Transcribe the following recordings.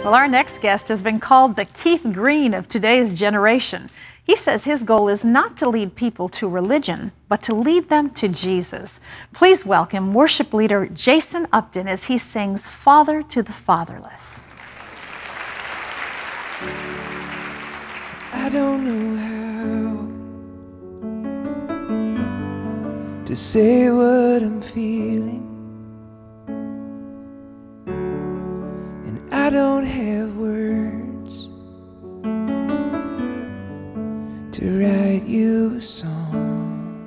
Well, our next guest has been called the Keith Green of today's generation. He says his goal is not to lead people to religion, but to lead them to Jesus. Please welcome worship leader Jason Upton as he sings Father to the Fatherless. I don't know how to say what I'm feeling, and I don't have words to write you a song,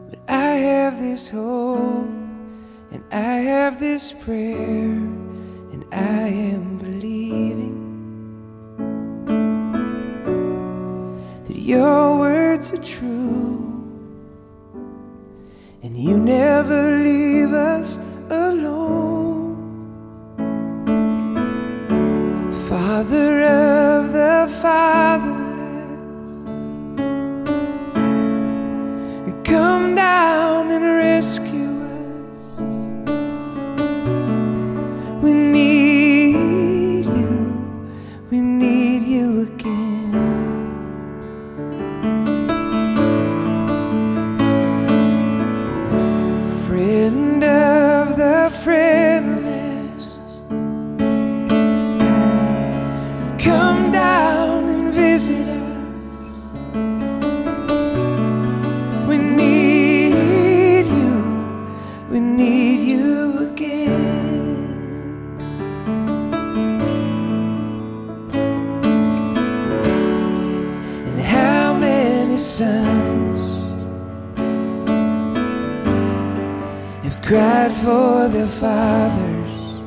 but I have this hope and I have this prayer, and I am believing that your words are true, and you never leave us alone. Father of the fatherless, come down and rescue us. We need you again. Friend of the friendless, come down and visit us. We need you again. And how many sons have cried for their fathers,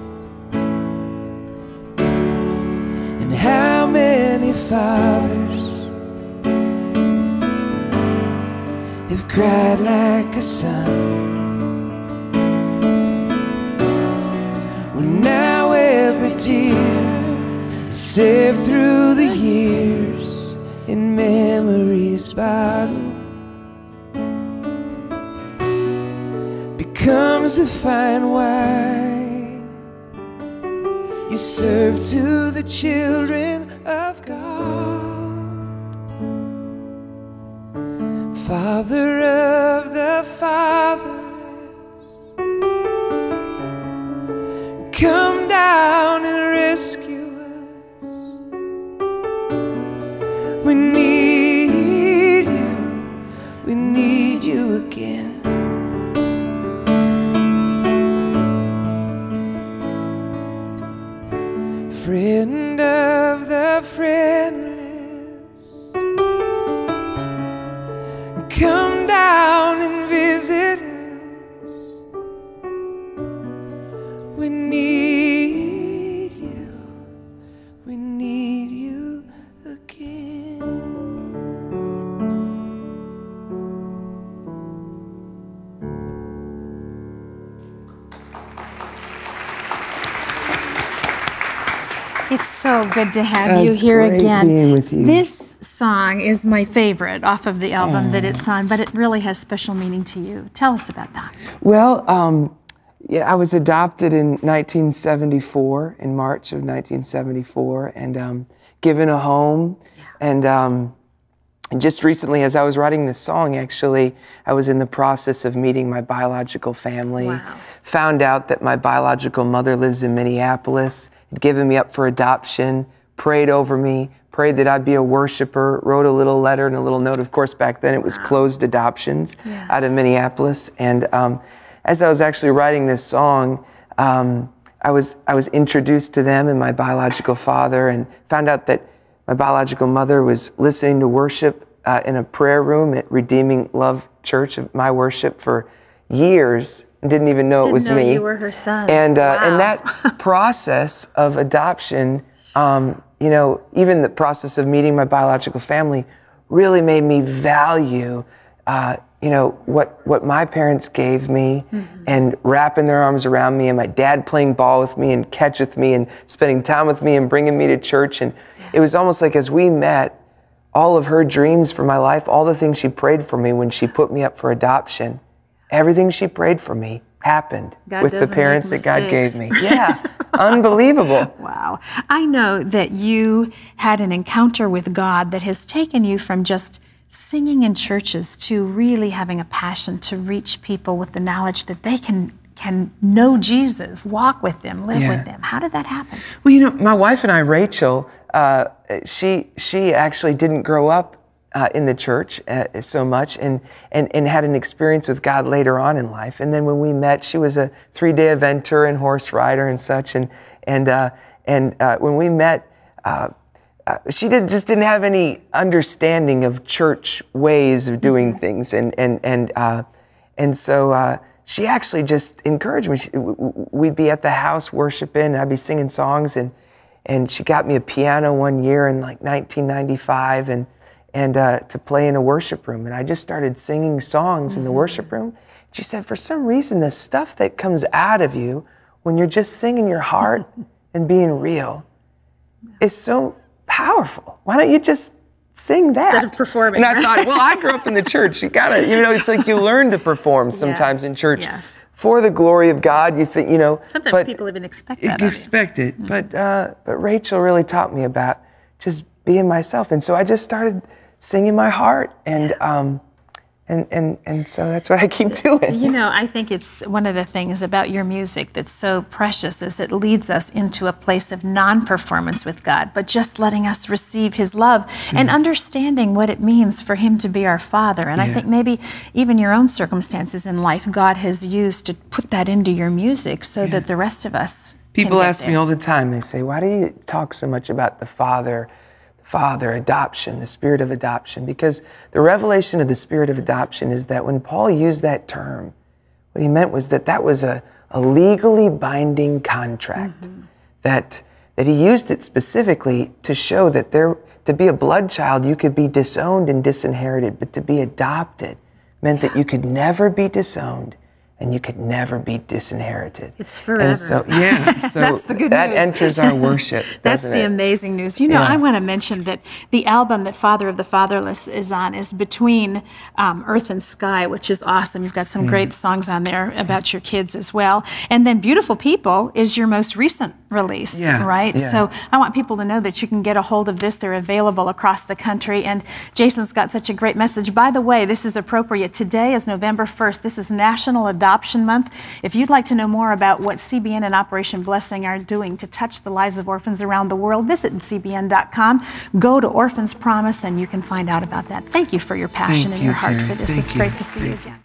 and how many fathers have cried like a son? Well, now every tear saved through the years in memory's bottle becomes the fine wine you serve to the children of God. Father of the fatherless, come down and rescue us. We need you again. Friend of the friendless, come down and visit us. We need you again. It's so good to have you here again. Being with you. This song is my favorite off of the album that it's on, but it really has special meaning to you. Tell us about that. Well, yeah, I was adopted in 1974, in March of 1974, and given a home. And just recently, as I was writing this song, actually, I was in the process of meeting my biological family. Wow. Found out that my biological mother lives in Minneapolis, had given me up for adoption, prayed over me, prayed that I'd be a worshiper, wrote a little letter and a little note. Of course, back then it was closed adoptions out of Minneapolis. And as I was actually writing this song, I was introduced to them and my biological father, and found out that my biological mother was listening to worship in a prayer room at Redeeming Love Church of my worship for years, and didn't even know it was me. Didn't know you were her son. And Wow. and that process of adoption, you know, even the process of meeting my biological family, really made me value, you know, what my parents gave me, and wrapping their arms around me, and my dad playing ball with me and catch with me and spending time with me and bringing me to church. And it was almost like as we met, all of her dreams for my life, all the things she prayed for me when she put me up for adoption, everything she prayed for me happened God with the doesn't parents make that God gave me. mistakes. Yeah, unbelievable. Wow. I know that you had an encounter with God that has taken you from just singing in churches to really having a passion to reach people with the knowledge that they can know Jesus, walk with them, live with them. How did that happen? Well, you know, my wife and I, Rachel, she actually didn't grow up in the church so much and had an experience with God later on in life. And then when we met, she was a 3-day eventer and horse rider and such. And when we met, she just didn't have any understanding of church ways of doing things. And so she actually just encouraged me. We'd be at the house worshiping, I'd be singing songs, and she got me a piano one year in like 1995 and to play in a worship room. And I just started singing songs in the worship room. She said, for some reason, the stuff that comes out of you when you're just singing your heart and being real is so powerful. Why don't you just sing that? Instead of performing. And I thought, well, I grew up in the church. You gotta, it's like you learn to perform sometimes in church for the glory of God. You think, Sometimes but people even expect that. Expect it. But Rachel really taught me about just being myself. And so I just started singing my heart, and so that's what I keep doing. I think it's one of the things about your music that's so precious is it leads us into a place of non-performance with God, but just letting us receive His love and understanding what it means for Him to be our Father. And I think maybe even your own circumstances in life, God has used to put that into your music so that the rest of us People ask me all the time, they say, why do you talk so much about the Father, adoption, the spirit of adoption? Because the revelation of the spirit of adoption is that when Paul used that term, what he meant was that was a legally binding contract, that he used it specifically to show that to be a blood child, you could be disowned and disinherited, but to be adopted meant that you could never be disowned and you could never be disinherited. It's forever. And so, so that's the good that news. enters our worship, That's doesn't the it? amazing news. I want to mention that the album that Father of the Fatherless is on is Between Earth and Sky, which is awesome. You've got some great songs on there about your kids as well. And then Beautiful People is your most recent release, right? Yeah. So I want people to know that you can get a hold of this. They're available across the country. And Jason's got such a great message. By the way, this is appropriate. Today is November 1st. This is National Adoption Month. If you'd like to know more about what CBN and Operation Blessing are doing to touch the lives of orphans around the world, visit cbn.com. Go to Orphans Promise and you can find out about that. Thank you for your passion and your heart for this. It's great to see you again.